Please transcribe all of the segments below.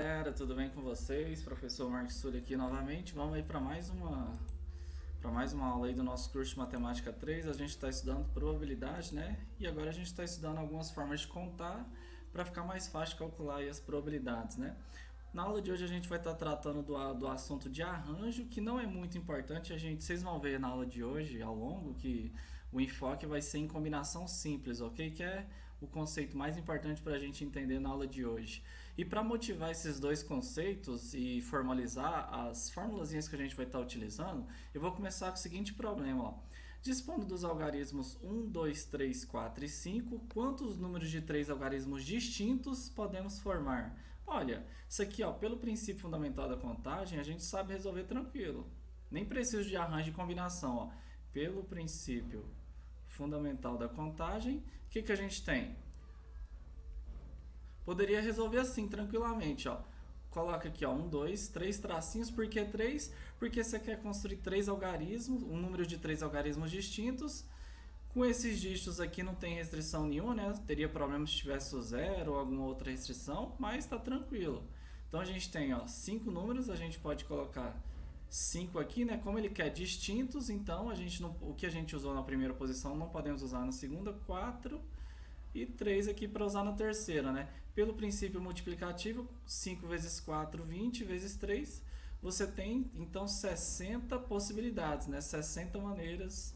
galera, tudo bem com vocês? Professor Marcos Sully aqui novamente. Vamos aí para mais uma aula aí do nosso curso de Matemática 3. A gente está estudando probabilidade, né? E agora a gente está estudando algumas formas de contar para ficar mais fácil calcular aí as probabilidades, né? Na aula de hoje a gente vai estar tratando do assunto de arranjo, que não é muito importante. Vocês vão ver na aula de hoje, ao longo, que o enfoque vai ser em combinação simples, ok? Que é o conceito mais importante para a gente entender na aula de hoje. E para motivar esses dois conceitos e formalizar as formulazinhas que a gente vai estar utilizando, eu vou começar com o seguinte problema, ó. Dispondo dos algarismos 1, 2, 3, 4 e 5, quantos números de três algarismos distintos podemos formar? Olha, isso aqui, ó, pelo princípio fundamental da contagem, a gente sabe resolver tranquilo. Nem preciso de arranjo de combinação, ó. Pelo princípio fundamental da contagem, o que a gente tem? Poderia resolver assim, tranquilamente, ó. Coloca aqui, ó, 1, 2, 3 tracinhos. Por que 3? Porque você quer construir três algarismos, um número de três algarismos distintos. Com esses dígitos aqui não tem restrição nenhuma, né? Teria problema se tivesse o zero ou alguma outra restrição, mas está tranquilo. Então a gente tem, ó, 5 números, a gente pode colocar 5 aqui, né? Como ele quer distintos, então o que a gente usou na primeira posição não podemos usar na segunda. 4 e 3 aqui para usar na terceira, né? Pelo princípio multiplicativo, 5 vezes 4, 20, vezes 3, você tem então 60 possibilidades, né? 60 maneiras.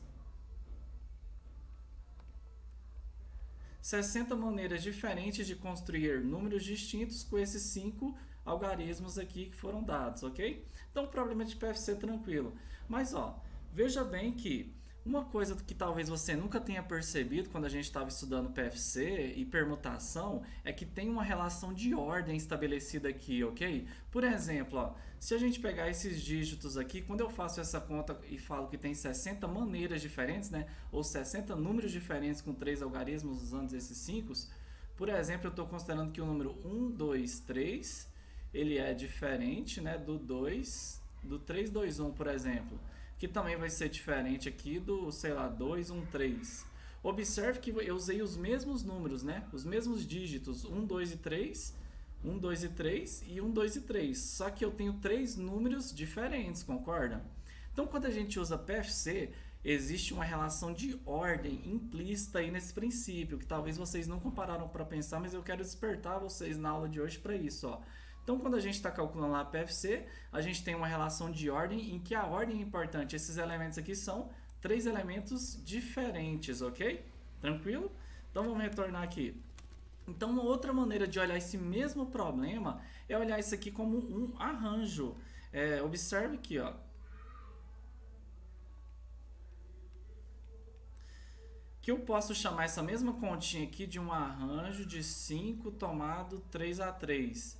60 maneiras diferentes de construir números distintos com esses 5 algarismos aqui que foram dados, ok? Então o problema de PFC é tranquilo. Mas ó, veja bem que uma coisa que talvez você nunca tenha percebido quando a gente estava estudando PFC e permutação é que tem uma relação de ordem estabelecida aqui, ok? Por exemplo, ó, se a gente pegar esses dígitos aqui, quando eu faço essa conta e falo que tem 60 maneiras diferentes, né? Ou 60 números diferentes com três algarismos usando esses 5, por exemplo, eu estou considerando que o número 1, 2, 3, ele é diferente, né, do 3, 2, 1, por exemplo, que também vai ser diferente aqui do, sei lá, 2, 1, 3. Observe que eu usei os mesmos números, né? Os mesmos dígitos, 1, 2 e 3, 1, 2 e 3 e 1, 2 e 3. Só que eu tenho três números diferentes, concorda? Então, quando a gente usa PFC, existe uma relação de ordem implícita aí nesse princípio, que talvez vocês não compararam para pensar, mas eu quero despertar vocês na aula de hoje para isso, ó. Então, quando a gente está calculando lá a PFC, a gente tem uma relação de ordem em que a ordem é importante. Esses elementos aqui são três elementos diferentes, ok? Tranquilo? Então, vamos retornar aqui. Então, uma outra maneira de olhar esse mesmo problema é olhar isso aqui como um arranjo. Observe aqui, ó. Que eu posso chamar essa mesma continha aqui de um arranjo de 5 tomado 3 a 3.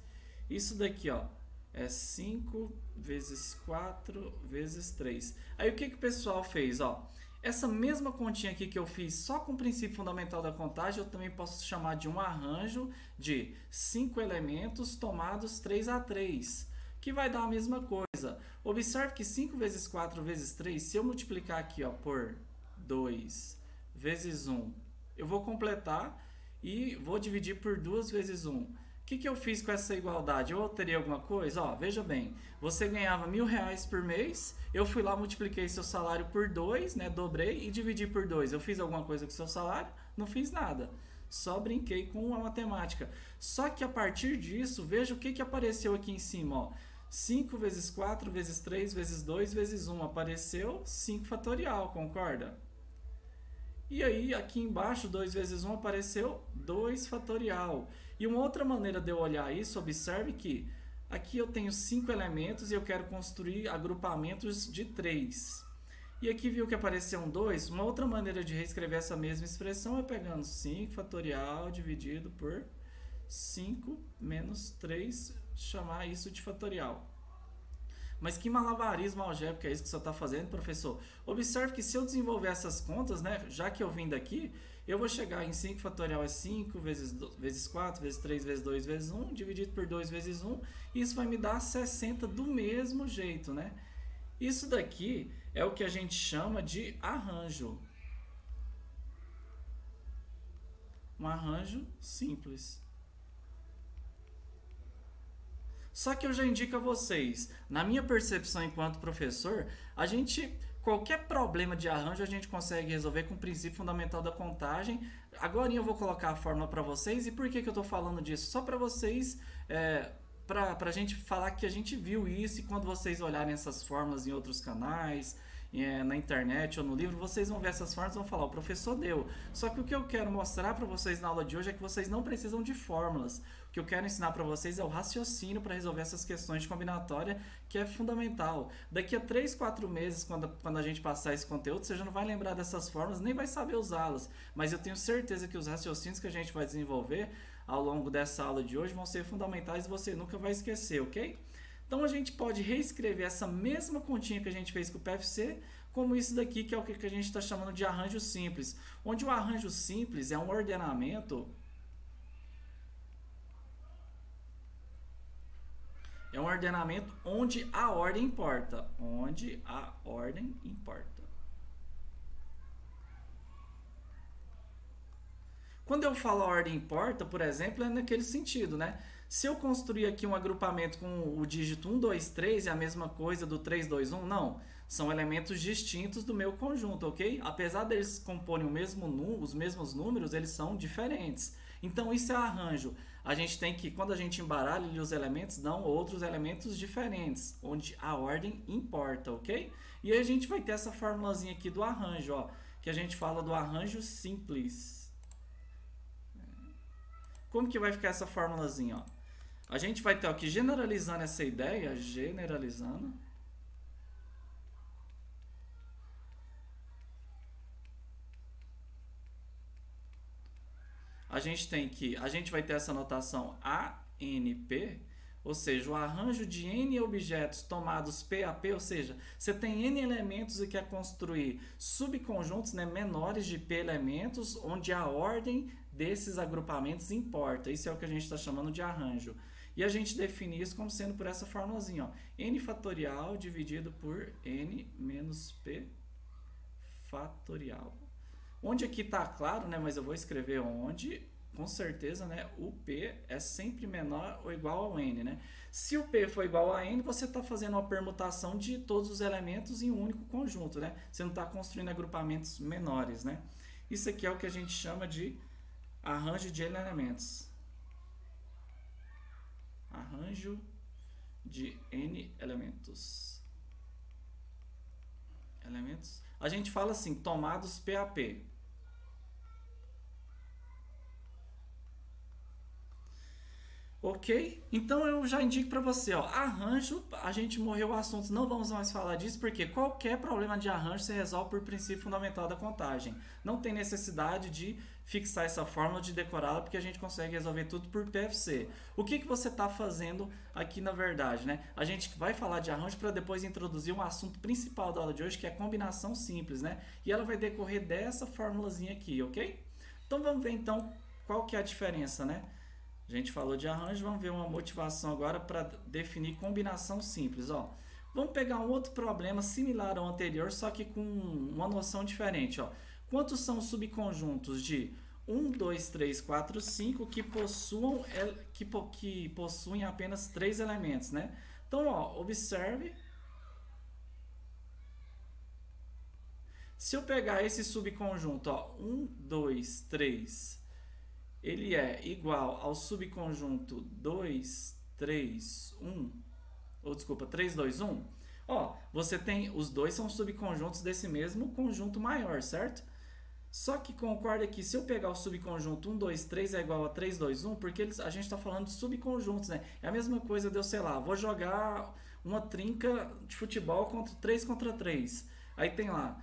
Isso daqui, ó, é 5 vezes 4 vezes 3. Aí o que o pessoal fez? Ó, essa mesma continha aqui que eu fiz só com o princípio fundamental da contagem, eu também posso chamar de um arranjo de 5 elementos tomados 3 a 3, que vai dar a mesma coisa. Observe que 5 vezes 4 vezes 3, se eu multiplicar aqui, ó, por 2 vezes 1, eu vou completar e vou dividir por 2 vezes 1. O que eu fiz com essa igualdade? Eu teria alguma coisa? Ó, veja bem, você ganhava R$ 1.000 por mês, eu fui lá, multipliquei seu salário por 2, né, dobrei e dividi por 2. Eu fiz alguma coisa com seu salário? Não fiz nada. Só brinquei com a matemática. Só que a partir disso, veja o que apareceu aqui em cima, ó. 5 vezes 4 vezes 3 vezes 2 vezes 1. Apareceu 5 fatorial, concorda? E aí, aqui embaixo, 2 vezes 1 apareceu 2 fatorial. E uma outra maneira de eu olhar isso, observe que aqui eu tenho 5 elementos e eu quero construir agrupamentos de 3. E aqui viu que apareceu um 2? Uma outra maneira de reescrever essa mesma expressão é pegando 5 fatorial dividido por 5 menos 3, chamar isso de fatorial. Mas que malabarismo algébrico é isso que o senhor está fazendo, professor? Observe que se eu desenvolver essas contas, né, já que eu vim daqui, eu vou chegar em 5 fatorial é 5 vezes 4, vezes 3, vezes 2, vezes 1, dividido por 2 vezes 1, e isso vai me dar 60 do mesmo jeito, né? Isso daqui é o que a gente chama de arranjo. Um arranjo simples. Só que eu já indico a vocês, na minha percepção enquanto professor, qualquer problema de arranjo a gente consegue resolver com o princípio fundamental da contagem. Agora eu vou colocar a fórmula para vocês. E por que eu estou falando disso? Só para vocês, para a gente falar que a gente viu isso, e quando vocês olharem essas fórmulas em outros canais, na internet ou no livro, vocês vão ver essas fórmulas e vão falar, o professor deu. Só que o que eu quero mostrar para vocês na aula de hoje é que vocês não precisam de fórmulas. O que eu quero ensinar para vocês é o raciocínio para resolver essas questões de combinatória, que é fundamental. Daqui a 3, 4 meses, quando a gente passar esse conteúdo, você já não vai lembrar dessas fórmulas, nem vai saber usá-las. Mas eu tenho certeza que os raciocínios que a gente vai desenvolver ao longo dessa aula de hoje vão ser fundamentais e você nunca vai esquecer, ok? Então a gente pode reescrever essa mesma continha que a gente fez com o PFC, como isso daqui, que é o que a gente está chamando de arranjo simples. Onde o arranjo simples é um ordenamento. É um ordenamento onde a ordem importa. Onde a ordem importa. Quando eu falo a ordem importa, por exemplo, é naquele sentido, né? Se eu construir aqui um agrupamento com o dígito 1, 2, 3 é a mesma coisa do 3, 2, 1, não. São elementos distintos do meu conjunto, ok? Apesar deles comporem os mesmos números, eles são diferentes. Então isso é arranjo. A gente tem que, quando a gente embaralha os elementos, dão outros elementos diferentes, onde a ordem importa, ok? E aí a gente vai ter essa formulazinha aqui do arranjo, ó, que a gente fala do arranjo simples. Como que vai ficar essa formulazinha, ó? A gente vai ter aqui, generalizando essa ideia, a gente vai ter essa notação ANP, ou seja, o arranjo de N objetos tomados P a P, ou seja, você tem N elementos e quer construir subconjuntos, né, menores de P elementos, onde a ordem desses agrupamentos importa. Isso é o que a gente está chamando de arranjo. E a gente define isso como sendo por essa formulazinha, ó, N fatorial dividido por N menos P fatorial. Onde aqui está claro, né, mas eu vou escrever onde, com certeza, né, o P é sempre menor ou igual ao N. Né? Se o P for igual a N, você está fazendo uma permutação de todos os elementos em um único conjunto. Né? Você não está construindo agrupamentos menores. Né? Isso aqui é o que a gente chama de arranjo de elementos. Arranjo de N elementos. A gente fala assim, tomados P a P. Ok? Então eu já indico para você, ó, arranjo, a gente morreu o assunto, não vamos mais falar disso, porque qualquer problema de arranjo se resolve por princípio fundamental da contagem. Não tem necessidade de fixar essa fórmula, de decorá-la, porque a gente consegue resolver tudo por PFC. O que você está fazendo aqui na verdade, né? A gente vai falar de arranjo para depois introduzir um assunto principal da aula de hoje, que é a combinação simples, né? E ela vai decorrer dessa formulazinha aqui, ok? Então vamos ver então qual que é a diferença, né? A gente falou de arranjo, vamos ver uma motivação agora para definir combinação simples. Ó. Vamos pegar um outro problema similar ao anterior, só que com uma noção diferente. Ó. Quantos são os subconjuntos de 1, 2, 3, 4, 5 que possuem apenas 3 elementos? Né? Então, ó, observe. Se eu pegar esse subconjunto, ó, 1, 2, 3... ele é igual ao subconjunto 2, 3, 1, ou desculpa, 3, 2, 1, ó, você tem, os dois são subconjuntos desse mesmo conjunto maior, certo? Só que concorda que se eu pegar o subconjunto 1, 2, 3 é igual a 3, 2, 1, porque a gente está falando de subconjuntos, né? É a mesma coisa de eu, sei lá, vou jogar uma trinca de futebol contra 3 contra 3. Aí tem lá,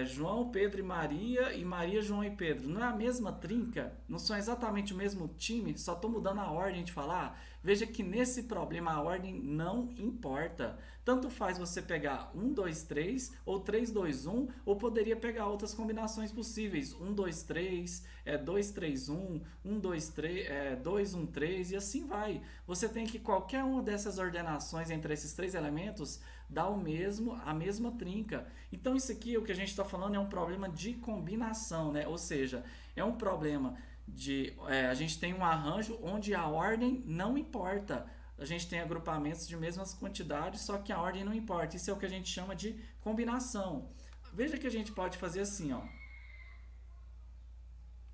João, Pedro e Maria, João e Pedro. Não é a mesma trinca? Não são exatamente o mesmo time? Só estou mudando a ordem de falar? Veja que nesse problema a ordem não importa. Tanto faz você pegar 1, 2, 3 ou 3, 2, 1, ou poderia pegar outras combinações possíveis. 1, 2, 3, 2, 3, 1, 1, 2, 3, 2, 1, 3 e assim vai. Você tem que qualquer uma dessas ordenações entre esses três elementos dá a mesma trinca. Então isso aqui, o que a gente está falando é um problema de combinação, né? Ou seja, é um problema de... a gente tem um arranjo onde a ordem não importa. a gente tem agrupamentos de mesmas quantidades, só que a ordem não importa. Isso é o que a gente chama de combinação. Veja que a gente pode fazer assim, ó.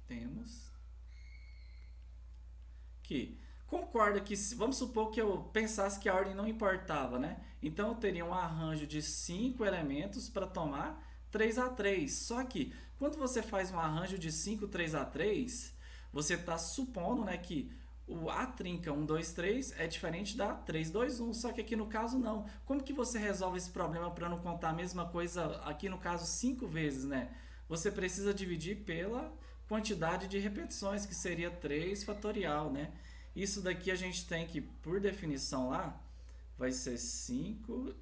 Temos que concorda que, vamos supor que eu pensasse que a ordem não importava, né? Então eu teria um arranjo de 5 elementos para tomar 3 a 3. Só que quando você faz um arranjo de 5 3 a 3, você está supondo, né, que o A trinca 1 2 3 é diferente da 3 2 1. Só que aqui no caso não. Como que você resolve esse problema para não contar a mesma coisa aqui no caso 5 vezes, né? Você precisa dividir pela quantidade de repetições, que seria 3 fatorial, né? Isso daqui a gente tem que, por definição lá, vai ser 5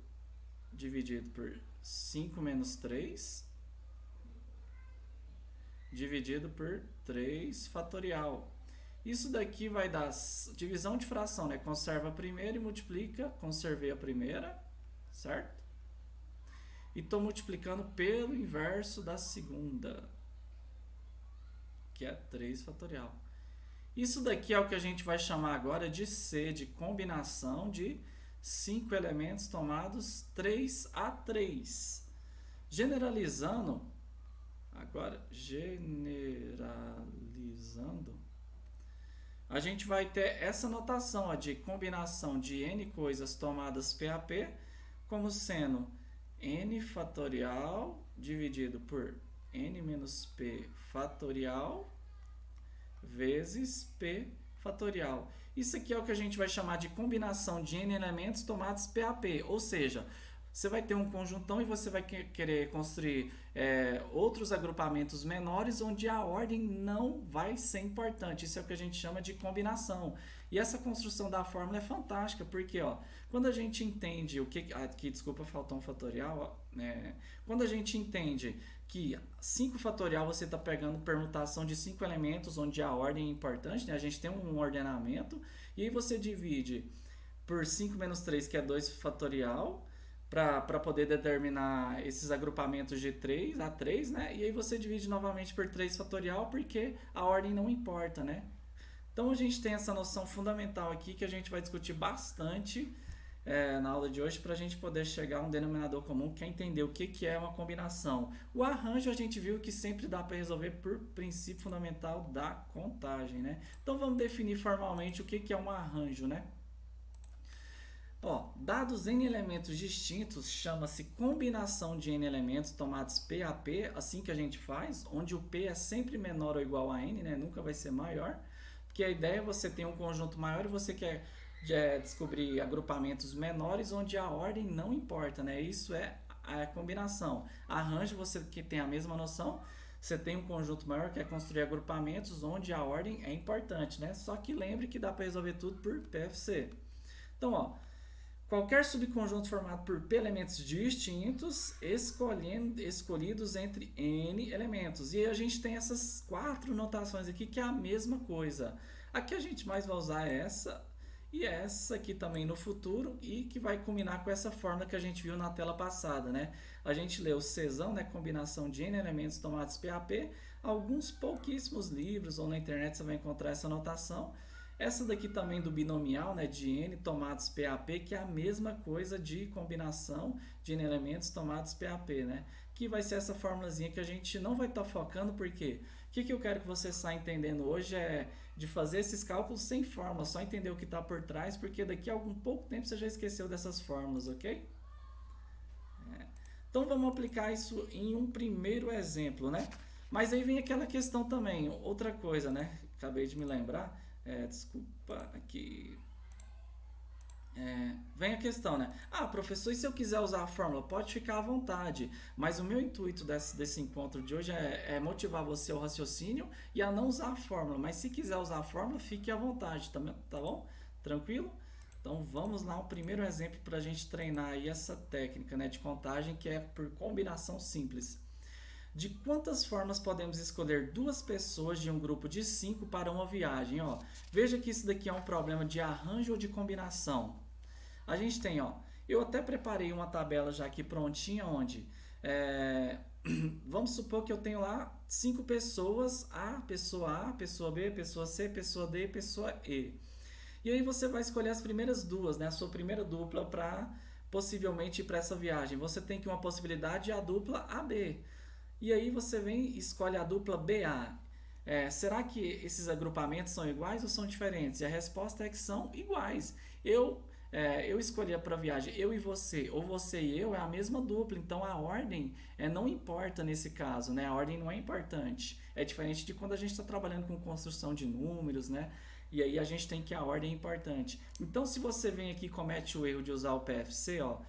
dividido por 5 menos 3, dividido por 3 fatorial. Isso daqui vai dar divisão de fração, né? Conserva a primeira e multiplica, conservei a primeira, certo? E estou multiplicando pelo inverso da segunda, que é 3 fatorial. Isso daqui é o que a gente vai chamar agora de C, de combinação de 5 elementos tomados 3 a 3. Generalizando, a gente vai ter essa notação, ó, de combinação de n coisas tomadas PAP, como sendo n fatorial dividido por n menos p fatorial vezes p fatorial. Isso aqui é o que a gente vai chamar de combinação de n elementos tomados PAP, ou seja, você vai ter um conjuntão e você vai querer construir outros agrupamentos menores onde a ordem não vai ser importante. Isso é o que a gente chama de combinação. E essa construção da fórmula é fantástica, porque ó, quando a gente entende o que... Aqui, desculpa, faltou um fatorial. Quando a gente entende que 5 fatorial você está pegando permutação de 5 elementos onde a ordem é importante, né? A gente tem um ordenamento, e aí você divide por 5 menos 3, que é 2 fatorial, para poder determinar esses agrupamentos de 3 a 3, né? E aí você divide novamente por 3 fatorial, porque a ordem não importa, né? Então a gente tem essa noção fundamental aqui que a gente vai discutir bastante na aula de hoje, para a gente poder chegar a um denominador comum, que é entender o que é uma combinação. O arranjo a gente viu que sempre dá para resolver por princípio fundamental da contagem, né? Então vamos definir formalmente o que é um arranjo, né? Ó, dados n elementos distintos, chama-se combinação de n elementos tomados PAP, assim que a gente faz, onde o P é sempre menor ou igual a n, né? Nunca vai ser maior, porque a ideia é você ter um conjunto maior e você quer descobrir agrupamentos menores onde a ordem não importa, né? Isso é a combinação. Arranjo, você que tem a mesma noção, você tem um conjunto maior que é construir agrupamentos onde a ordem é importante, né? Só que lembre que dá para resolver tudo por PFC. Então, ó, qualquer subconjunto formado por P elementos distintos, escolhidos entre N elementos. E a gente tem essas 4 notações aqui, que é a mesma coisa. Aqui a gente mais vai usar essa e essa aqui também no futuro, e que vai combinar com essa fórmula que a gente viu na tela passada, né? A gente leu Czão, né? Combinação de N elementos tomados PAP. Alguns pouquíssimos livros ou na internet você vai encontrar essa notação. Essa daqui também do binomial, né, de N tomados PAP, que é a mesma coisa de combinação de N elementos tomados PAP, né? Que vai ser essa formulazinha que a gente não vai estar focando, porque o que eu quero que você saia entendendo hoje é de fazer esses cálculos sem fórmula, só entender o que está por trás, porque daqui a algum pouco tempo você já esqueceu dessas fórmulas, ok? Então vamos aplicar isso em um primeiro exemplo, né? Mas aí vem aquela questão também, outra coisa, né? Acabei de me lembrar. Desculpa, aqui. Vem a questão, né? Ah, professor, e se eu quiser usar a fórmula? Pode ficar à vontade. Mas o meu intuito desse encontro de hoje é motivar você ao raciocínio e a não usar a fórmula. Mas se quiser usar a fórmula, fique à vontade, tá bom? Tranquilo? Então vamos lá, um primeiro exemplo para a gente treinar aí essa técnica, né, de contagem, que é por combinação simples. De quantas formas podemos escolher 2 pessoas de um grupo de 5 para uma viagem? Ó, veja que isso daqui é um problema de arranjo ou de combinação. A gente tem, ó, eu até preparei uma tabela já aqui prontinha, onde vamos supor que eu tenho lá 5 pessoas, pessoa A, pessoa B, pessoa C, pessoa D e pessoa E. E aí você vai escolher as primeiras duas, né? A sua primeira dupla para possivelmente ir para essa viagem. Você tem que uma possibilidade é a dupla AB. E aí você vem e escolhe a dupla BA. Será que esses agrupamentos são iguais ou são diferentes? E a resposta é que são iguais. Eu escolhi para a viagem eu e você, ou você e eu é a mesma dupla, então a ordem não importa nesse caso, né? A ordem não é importante. É diferente de quando a gente está trabalhando com construção de números, né? E aí a gente tem que a ordem é importante. Então se você vem aqui e comete o erro de usar o PFC, ó,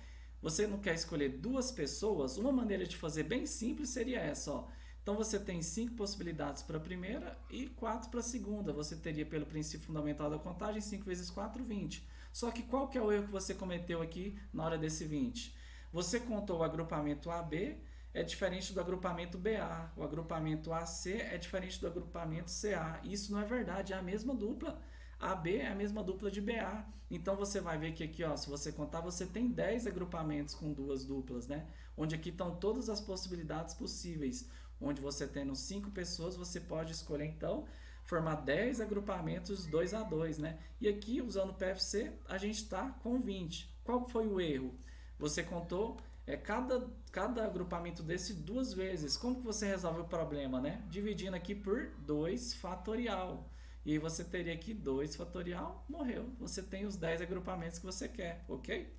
você não quer escolher duas pessoas, uma maneira de fazer bem simples seria essa, ó. Então você tem 5 possibilidades para a primeira e 4 para a segunda. Você teria, pelo princípio fundamental da contagem, 5 vezes 4, 20. Só que qual que é o erro que você cometeu aqui na hora desse 20? Você contou o agrupamento AB, é diferente do agrupamento BA. O agrupamento AC é diferente do agrupamento CA. Isso não é verdade, é a mesma dupla. AB é a mesma dupla de BA. Então você vai ver que aqui, ó, se você contar, você tem 10 agrupamentos com duas duplas, né? Onde aqui estão todas as possibilidades possíveis. Onde você tendo 5 pessoas, você pode escolher então formar 10 agrupamentos 2 a 2, né? E aqui, usando o PFC, a gente está com 20. Qual foi o erro? Você contou cada agrupamento desse duas vezes. Como que você resolve o problema, né? Dividindo aqui por 2 fatorial. E aí você teria aqui 2 fatorial, morreu. Você tem os 10 agrupamentos que você quer, ok?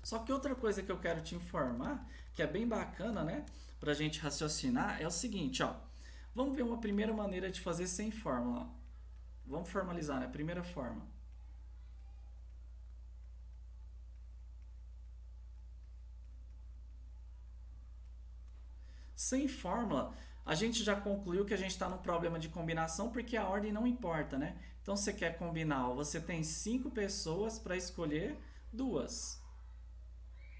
Só que outra coisa que eu quero te informar, que é bem bacana, né? Pra gente raciocinar, é o seguinte, ó. Vamos ver uma primeira maneira de fazer sem fórmula, ó. Vamos formalizar, né? Primeira forma. Sem fórmula, a gente já concluiu que a gente está no problema de combinação porque a ordem não importa, né? Então, você quer combinar, ó, você tem 5 pessoas para escolher duas,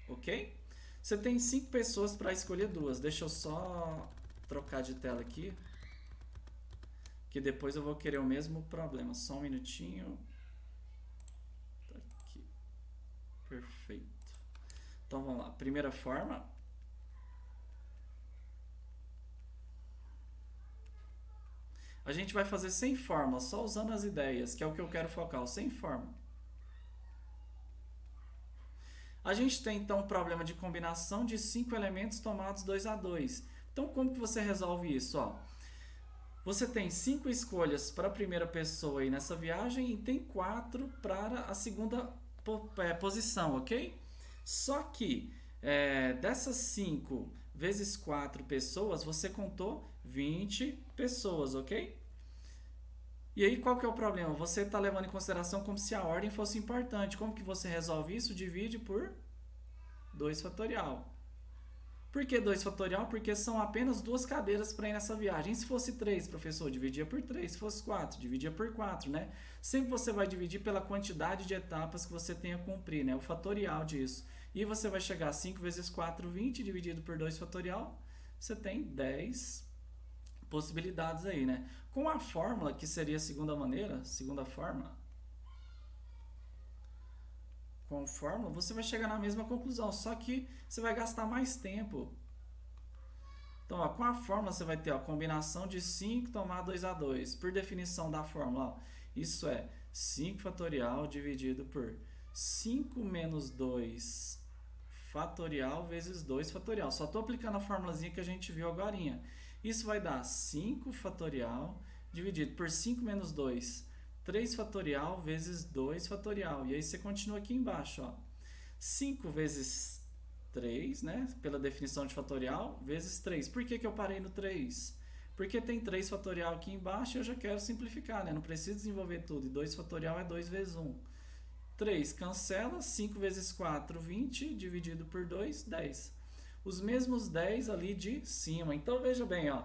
ok? Você tem 5 pessoas para escolher duas. Deixa eu só trocar de tela aqui, que depois eu vou querer o mesmo problema. Só um minutinho. Tá aqui. Perfeito. Então, vamos lá. Primeira forma. A gente vai fazer sem fórmula, só usando as ideias, que é o que eu quero focar, sem fórmula. A gente tem, então, um problema de combinação de 5 elementos tomados 2 a 2. Então, como que você resolve isso? Ó, você tem 5 escolhas para a primeira pessoa aí nessa viagem e tem 4 para a segunda posição, ok? Só que dessas 5 vezes 4 pessoas, você contou 20 pessoas, ok? E aí, qual que é o problema? Você está levando em consideração como se a ordem fosse importante. Como que você resolve isso? Divide por 2 fatorial. Por que 2 fatorial? Porque são apenas 2 cadeiras para ir nessa viagem. E se fosse 3, professor, dividia por 3. Se fosse 4, dividia por 4, né? Sempre você vai dividir pela quantidade de etapas que você tem a cumprir, né? O fatorial disso. E você vai chegar a 5 vezes 4, 20, dividido por 2 fatorial. Você tem 10 possibilidades aí, né? Com a fórmula, que seria a segunda maneira, segunda forma, com fórmula, você vai chegar na mesma conclusão, só que você vai gastar mais tempo. Então, ó, com a fórmula, você vai ter a combinação de 5 tomar 2 a 2. Por definição da fórmula, ó, isso é 5 fatorial dividido por 5 menos 2 fatorial vezes 2 fatorial. Só estou aplicando a formulazinha que a gente viu agora. Isso vai dar 5 fatorial dividido por 5 menos 2, 3 fatorial vezes 2 fatorial. E aí você continua aqui embaixo, ó. 5 vezes 3, né? Pela definição de fatorial, vezes 3. Por que eu parei no 3? Porque tem 3 fatorial aqui embaixo e eu já quero simplificar, né? Não preciso desenvolver tudo. E 2 fatorial é 2 vezes 1. 3 cancela, 5 vezes 4, 20, dividido por 2, 10. Os mesmos 10 ali de cima. Então, veja bem, ó.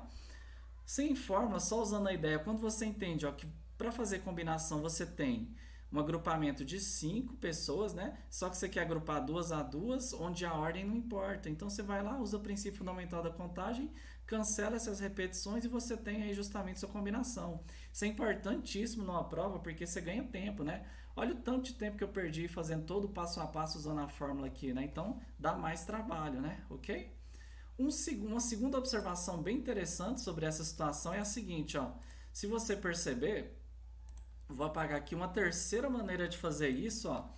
Sem fórmula, só usando a ideia, quando você entende, ó, que para fazer combinação você tem um agrupamento de 5 pessoas, né? Só que você quer agrupar 2 a 2, onde a ordem não importa. Então você vai lá, usa o princípio fundamental da contagem, cancela essas repetições e você tem aí justamente sua combinação. Isso é importantíssimo numa prova porque você ganha tempo, né? Olha o tanto de tempo que eu perdi fazendo todo o passo a passo usando a fórmula aqui, né? Então dá mais trabalho, né? Ok? Uma segunda observação bem interessante sobre essa situação é a seguinte, ó. Se você perceber, Vou apagar aqui uma terceira maneira de fazer isso, ó.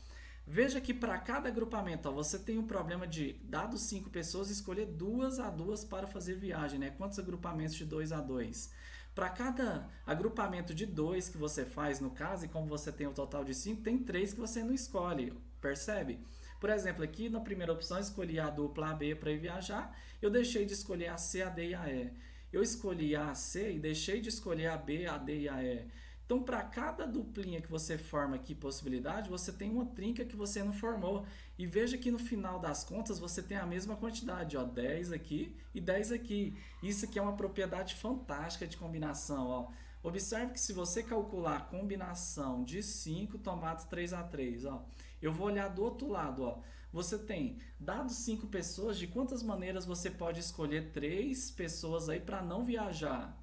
Veja que para cada agrupamento, ó, você tem um problema de, dados 5 pessoas, escolher 2 a 2 para fazer viagem, né? Quantos agrupamentos de 2 a 2? Para cada agrupamento de 2 que você faz, no caso, e como você tem o total de 5, tem 3 que você não escolhe, percebe? Por exemplo, aqui na primeira opção, eu escolhi a dupla AB para ir viajar, eu deixei de escolher a C, a D e a E. Eu escolhi a C e deixei de escolher a B, a D e a E. Então, para cada duplinha que você forma aqui, possibilidade, você tem uma trinca que você não formou. E veja que no final das contas você tem a mesma quantidade, ó, 10 aqui e 10 aqui. Isso aqui é uma propriedade fantástica de combinação, ó. Observe que se você calcular a combinação de 5 tomados 3 a 3, ó, eu vou olhar do outro lado, ó. Você tem, dados 5 pessoas, de quantas maneiras você pode escolher 3 pessoas aí para não viajar?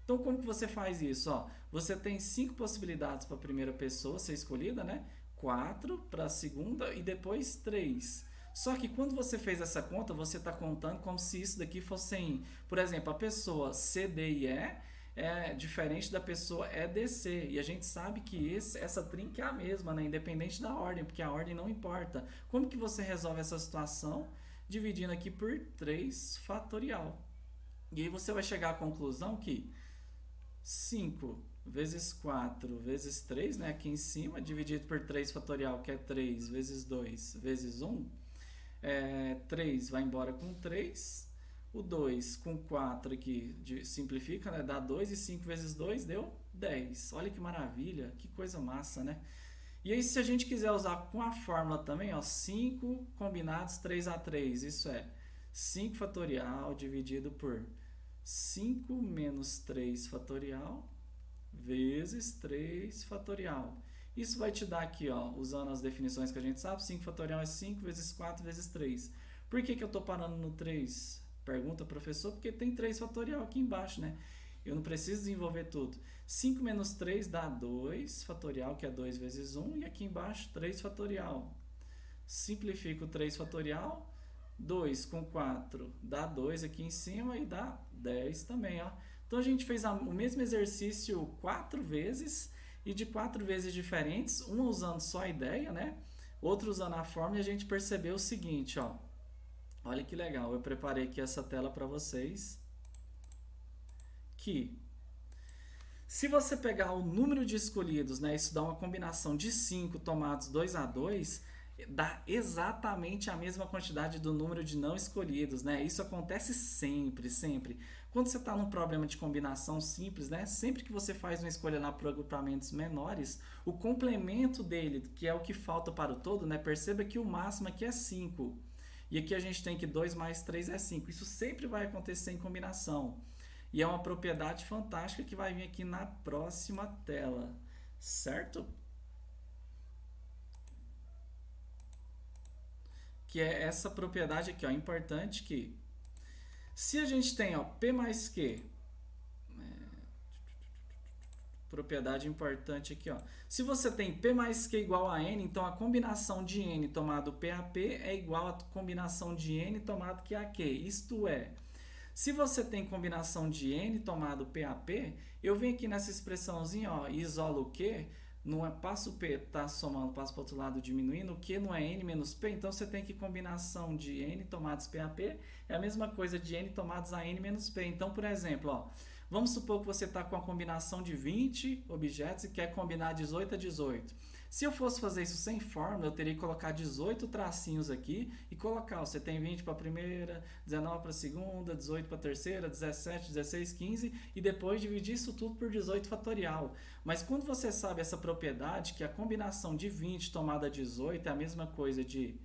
Então, como que você faz isso? Ó, você tem 5 possibilidades para a primeira pessoa ser escolhida, né? 4 para a segunda e depois 3. Só que quando você fez essa conta, você está contando como se isso daqui fossem, por exemplo, a pessoa C, D e E é diferente da pessoa E, D, C. E a gente sabe que essa trinca é a mesma, né? Independente da ordem, porque a ordem não importa. Como que você resolve essa situação? Dividindo aqui por 3 fatorial. E aí você vai chegar à conclusão que 5 vezes 4 vezes 3, né, aqui em cima, dividido por 3 fatorial, que é 3 vezes 2 vezes 1, 3 vai embora com 3, o 2 com 4 aqui simplifica, né, dá 2, e 5 vezes 2 deu 10. Olha que maravilha, que coisa massa, né? E aí, se a gente quiser usar com a fórmula também, ó, 5 combinados 3 a 3, isso é 5 fatorial dividido por 5 menos 3 fatorial vezes 3 fatorial. Isso vai te dar aqui, ó, usando as definições que a gente sabe, 5 fatorial é 5 vezes 4 vezes 3. Por que eu estou parando no 3? Pergunta, professor, porque tem 3 fatorial aqui embaixo, né? Eu não preciso desenvolver tudo. 5 menos 3 dá 2 fatorial, que é 2 vezes 1, e aqui embaixo 3 fatorial. Simplifico o 3 fatorial, 2 com 4 dá 2 aqui em cima e dá 10 também, ó. Então a gente fez o mesmo exercício 4 vezes e de 4 vezes diferentes, uma usando só a ideia, né? Outra usando a fórmula, e a gente percebeu o seguinte, ó. Olha que legal, eu preparei aqui essa tela para vocês. Que se você pegar o número de escolhidos, né, isso dá uma combinação de 5 tomados 2 a 2, dá exatamente a mesma quantidade do número de não escolhidos, né? Isso acontece sempre, sempre. Quando você está num problema de combinação simples, né? Sempre que você faz uma escolha lá por agrupamentos menores, o complemento dele, que é o que falta para o todo, né? Perceba que o máximo aqui é 5. E aqui a gente tem que 2 mais 3 é 5. Isso sempre vai acontecer em combinação. E é uma propriedade fantástica que vai vir aqui na próxima tela, certo? Que é essa propriedade aqui, ó, importante, que se a gente tem, ó, P mais Q, propriedade importante aqui, ó, se você tem P mais Q igual a N, então a combinação de N tomado P a P é igual à combinação de N tomado Q a Q, isto é, se você tem combinação de N tomado P a P, eu venho aqui nessa expressãozinha, ó, isolo o Q, não é, passa o P, tá somando, passa para o outro lado diminuindo, o Q não é N menos P, então você tem que combinação de N tomados P a P é a mesma coisa de N tomados a N menos P. Então, por exemplo, ó, vamos supor que você está com a combinação de 20 objetos e quer combinar 18 a 18. Se eu fosse fazer isso sem fórmula, eu teria que colocar 18 tracinhos aqui e colocar, ó, você tem 20 para a primeira, 19 para a segunda, 18 para a terceira, 17, 16, 15 e depois dividir isso tudo por 18 fatorial. Mas quando você sabe essa propriedade, que a combinação de 20 tomada 18 é a mesma coisa de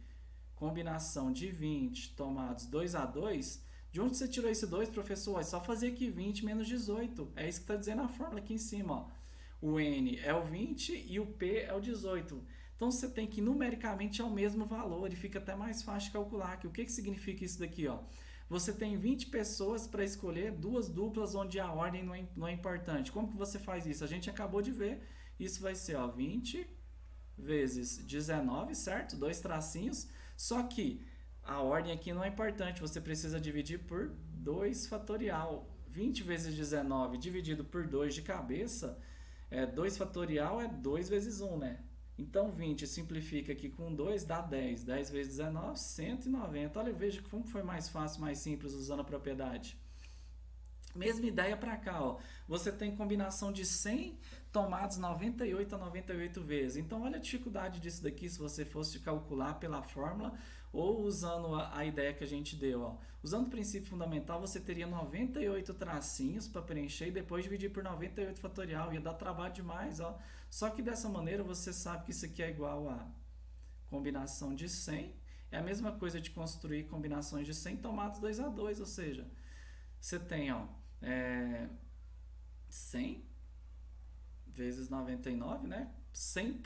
combinação de 20 tomados 2 a 2, de onde você tirou esse 2, professor? É só fazer aqui 20 menos 18. É isso que está dizendo a fórmula aqui em cima, ó. O N é o 20 e o P é o 18. Então você tem que numericamente é o mesmo valor e fica até mais fácil de calcular. O que significa isso daqui, ó? Você tem 20 pessoas para escolher duas duplas onde a ordem não é importante. Como que você faz isso? A gente acabou de ver. Isso vai ser, ó, 20 vezes 19, certo? 2 tracinhos. Só que a ordem aqui não é importante. Você precisa dividir por 2 fatorial. 20 vezes 19 dividido por 2 de cabeça 2 fatorial é 2 vezes 1, né? Então 20 simplifica aqui com 2, dá 10. 10 vezes 19, 190. Olha, veja como foi mais fácil, mais simples usando a propriedade. Mesma ideia para cá, ó. Você tem combinação de 100 tomados 98 a 98 vezes. Então, olha a dificuldade disso daqui se você fosse calcular pela fórmula ou usando a ideia que a gente deu, ó. Usando o princípio fundamental, você teria 98 tracinhos para preencher e depois dividir por 98 fatorial. Ia dar trabalho demais, ó. Só que dessa maneira você sabe que isso aqui é igual a combinação de 100. É a mesma coisa de construir combinações de 100 tomados 2 a 2, ou seja, você tem, ó, 100 vezes 99, né? 100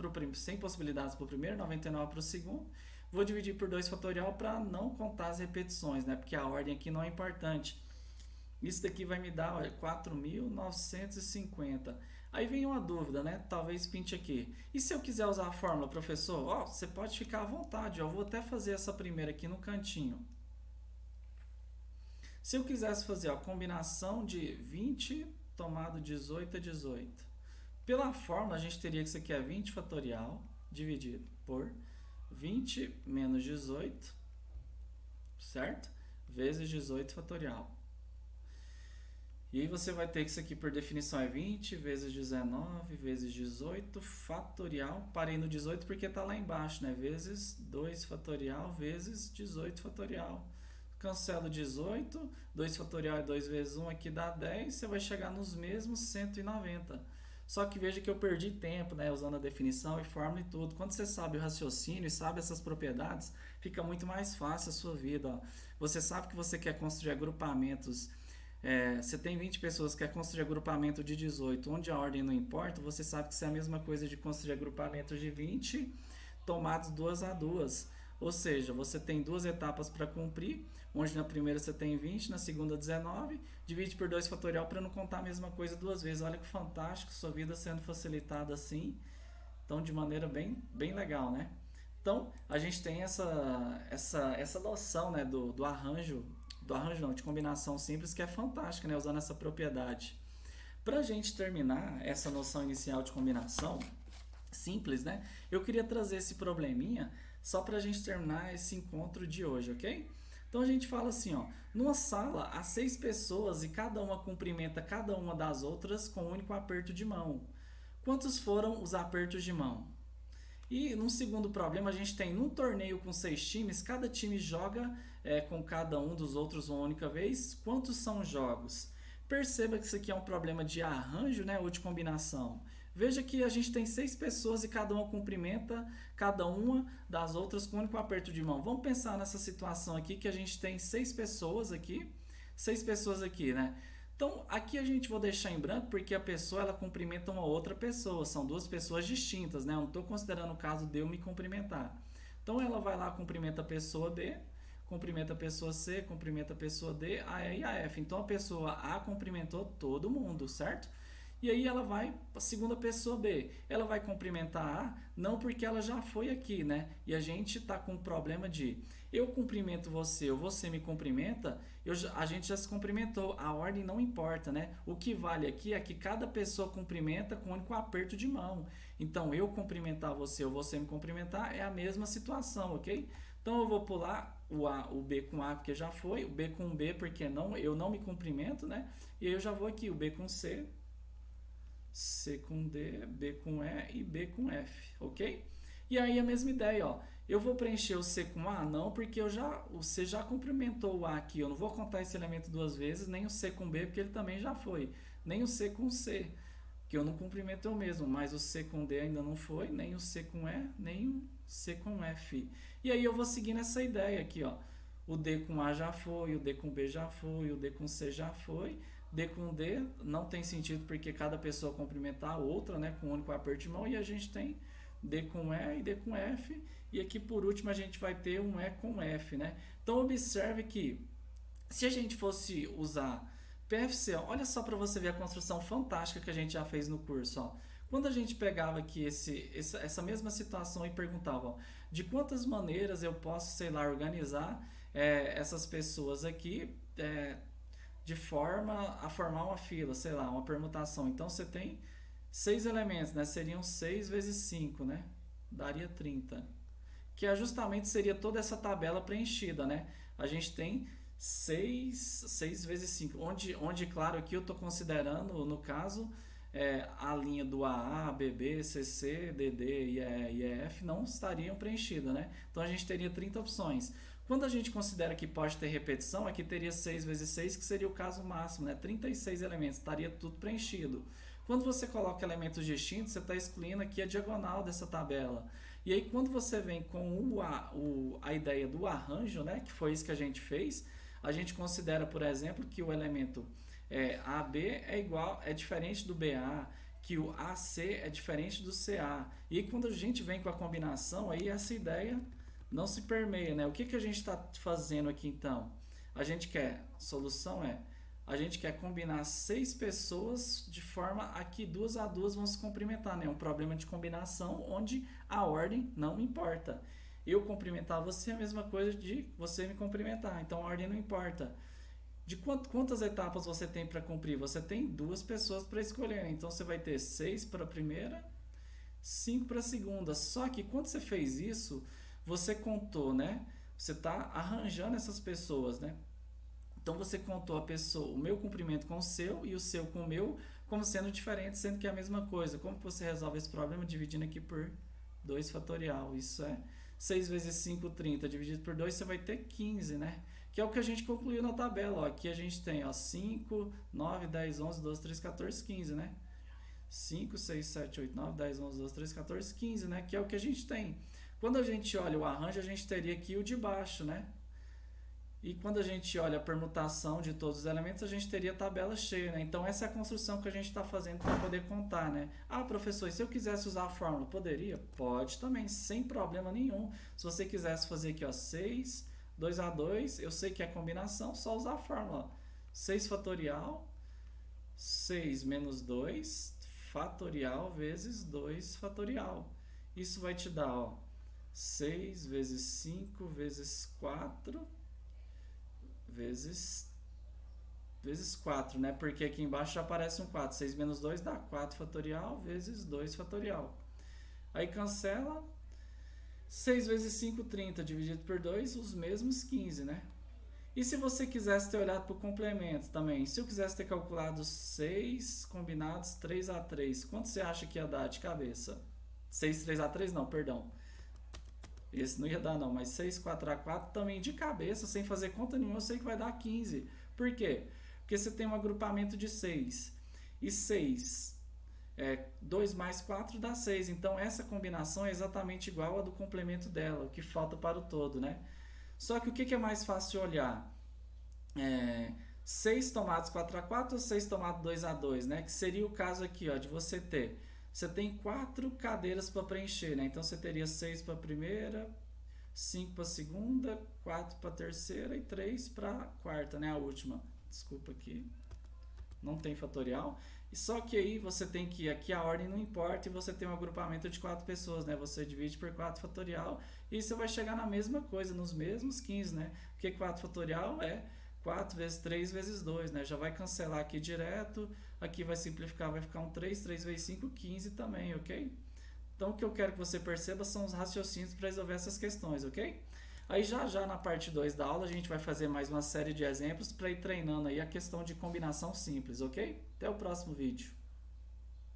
possibilidades para o primeiro, 99 para o segundo. Vou dividir por 2 fatorial para não contar as repetições, né? Porque a ordem aqui não é importante. Isso daqui vai me dar, olha, 4.950. Aí vem uma dúvida, né? Talvez pinte aqui. E se eu quiser usar a fórmula, professor? Ó, você pode ficar à vontade. Eu vou até fazer essa primeira aqui no cantinho. Se eu quisesse fazer a combinação de 20 tomado 18 a 18, pela fórmula a gente teria que isso aqui é 20 fatorial dividido por 20 menos 18, certo? Vezes 18 fatorial. E aí você vai ter que isso aqui por definição é 20 vezes 19 vezes 18 fatorial. Parei no 18 porque está lá embaixo, né? Vezes 2 fatorial vezes 18 fatorial. Cancelo 18, 2 fatorial é 2 vezes 1, aqui dá 10, você vai chegar nos mesmos 190. Só que veja que eu perdi tempo, né, usando a definição e fórmula e tudo. Quando você sabe o raciocínio e sabe essas propriedades, fica muito mais fácil a sua vida. Ó. Você sabe que você quer construir agrupamentos, você tem 20 pessoas que quer construir agrupamento de 18, onde a ordem não importa, você sabe que isso é a mesma coisa de construir agrupamento de 20 tomados 2 a 2. Ou seja, você tem 2 etapas para cumprir, onde na primeira você tem 20, na segunda 19, divide por 2 fatorial para não contar a mesma coisa 2 vezes. Olha que fantástico, sua vida sendo facilitada assim, então de maneira bem legal, né? Então, a gente tem essa noção, né, do arranjo não, de combinação simples, que é fantástica, né, usando essa propriedade. Para a gente terminar essa noção inicial de combinação simples, né, eu queria trazer esse probleminha só para a gente terminar esse encontro de hoje, ok? Então a gente fala assim, ó, numa sala há 6 pessoas e cada uma cumprimenta cada uma das outras com um único aperto de mão. Quantos foram os apertos de mão? E num segundo problema a gente tem, num torneio com 6 times, cada time joga com cada um dos outros uma única vez. Quantos são os jogos? Perceba que isso aqui é um problema de arranjo, né, ou de combinação. Veja que a gente tem 6 pessoas e cada uma cumprimenta cada uma das outras com um único aperto de mão. Vamos pensar nessa situação aqui que a gente tem 6 pessoas aqui, né? Então, aqui a gente vou deixar em branco porque a pessoa ela cumprimenta uma outra pessoa, são 2 pessoas distintas, né? Eu não estou considerando o caso de eu me cumprimentar. Então, ela vai lá, cumprimenta a pessoa B, cumprimenta a pessoa C, cumprimenta a pessoa D, a E e a F. Então, a pessoa A cumprimentou todo mundo, certo? E aí ela vai para a segunda pessoa B. Ela vai cumprimentar A, não porque ela já foi aqui, né? E a gente está com o problema de eu cumprimento você ou você me cumprimenta, a gente já se cumprimentou. A ordem não importa, né? O que vale aqui é que cada pessoa cumprimenta com um único aperto de mão. Então, eu cumprimentar você ou você me cumprimentar é a mesma situação, ok? Então, eu vou pular o B com A porque já foi, o B com B porque eu não me cumprimento, né? E aí eu já vou aqui, o B com C, C com D, B com E e B com F, ok? E aí a mesma ideia, ó. Eu vou preencher o C com A? Não, porque o C já cumprimentou o A aqui. Eu não vou contar esse elemento 2 vezes, nem o C com B, porque ele também já foi. Nem o C com C, que eu não cumprimento eu mesmo. Mas o C com D ainda não foi, nem o C com E, nem o C com F. E aí eu vou seguir nessa ideia aqui, ó. O D com A já foi, o D com B já foi, o D com C já foi. D com D não tem sentido porque cada pessoa cumprimentar a outra, né, com um único aperto de mão, e a gente tem D com E e D com F, e aqui por último a gente vai ter um E com F, né? Então observe que se a gente fosse usar PFC, olha só para você ver a construção fantástica que a gente já fez no curso, ó. Quando a gente pegava aqui essa mesma situação e perguntava, ó, de quantas maneiras eu posso, sei lá, organizar essas pessoas aqui de forma a formar uma fila, sei lá, uma permutação. Então você tem 6 elementos, né? Seriam 6 vezes 5, né? Daria 30. Que é justamente seria toda essa tabela preenchida, né? A gente tem 6 vezes 5, onde claro, aqui eu estou considerando, no caso, a linha do AA, BB, CC, DD e EF não estariam preenchidas, né? Então a gente teria 30 opções. Quando a gente considera que pode ter repetição, aqui teria 6 vezes 6, que seria o caso máximo, né? 36 elementos, estaria tudo preenchido. Quando você coloca elementos distintos, você está excluindo aqui a diagonal dessa tabela. E aí, quando você vem com a ideia do arranjo, né, que foi isso que a gente fez, a gente considera, por exemplo, que o elemento AB é diferente do BA, que o AC é diferente do CA. E aí, quando a gente vem com a combinação, aí essa ideia não se permeia, né? O que a gente está fazendo aqui, então? A gente quer, solução a gente quer combinar 6 pessoas de forma a que 2 a 2 vão se cumprimentar, né? Um problema de combinação onde a ordem não importa. Eu cumprimentar você é a mesma coisa de você me cumprimentar, então a ordem não importa. De quantas etapas você tem para cumprir? Você tem 2 pessoas para escolher, né? Então você vai ter 6 para a primeira, 5 para a segunda. Só que quando você fez isso, você contou, né? Você está arranjando essas pessoas, né? Então você contou o meu comprimento com o seu e o seu com o meu como sendo diferentes, sendo que é a mesma coisa. Como que você resolve esse problema? Dividindo aqui por 2 fatorial. Isso é 6 vezes 5, 30. Dividido por 2, você vai ter 15, né? Que é o que a gente concluiu na tabela. Ó. Aqui a gente tem 5, 9, 10, 11, 12, 13, 14, 15, né? 5, 6, 7, 8, 9, 10, 11, 12, 13, 14, 15, né? Que é o que a gente tem. Quando a gente olha o arranjo, a gente teria aqui o de baixo, né? E quando a gente olha a permutação de todos os elementos, a gente teria a tabela cheia, né? Então essa é a construção que a gente está fazendo para poder contar, né? Ah, professor, e se eu quisesse usar a fórmula, poderia? Pode também, sem problema nenhum. Se você quisesse fazer aqui, ó, 6, 2 a 2, eu sei que é combinação, só usar a fórmula. Ó. 6 fatorial, 6 menos 2 fatorial vezes 2 fatorial. Isso vai te dar, ó, 6 vezes 5 vezes 4 vezes 4, né? Porque aqui embaixo já aparece um 4. 6 menos 2 dá 4 fatorial vezes 2 fatorial. Aí cancela. 6 vezes 5, 30. Dividido por 2, os mesmos 15, né? E se você quisesse ter olhado para o complemento também? Se eu quisesse ter calculado 6 combinados 3 a 3, quanto você acha que ia dar de cabeça? 6, 3 a 3 não, perdão. Esse não ia dar não, mas 6, 4 a 4 também de cabeça, sem fazer conta nenhuma, eu sei que vai dar 15. Por quê? Porque você tem um agrupamento de 6. E 6, 2 mais 4 dá 6. Então essa combinação é exatamente igual a do complemento dela, o que falta para o todo, né? Só que o que é mais fácil de olhar? 6 tomados 4 a 4 ou 6 tomados 2 a 2, né? Que seria o caso aqui, ó, de você ter... Você tem 4 cadeiras para preencher, né? Então você teria 6 para a primeira, 5 para a segunda, 4 para a terceira e 3 para a quarta, né? A última. Desculpa aqui. Não tem fatorial. E só que aí você tem que... Aqui a ordem não importa e você tem um agrupamento de 4 pessoas, né? Você divide por 4 fatorial e você vai chegar na mesma coisa, nos mesmos 15, né? Porque 4 fatorial é 4 vezes 3 vezes 2, né? Já vai cancelar aqui direto. Aqui vai simplificar, vai ficar um 3, 3 vezes 5, 15 também, ok? Então o que eu quero que você perceba são os raciocínios para resolver essas questões, ok? Aí já na parte 2 da aula a gente vai fazer mais uma série de exemplos para ir treinando aí a questão de combinação simples, ok? Até o próximo vídeo.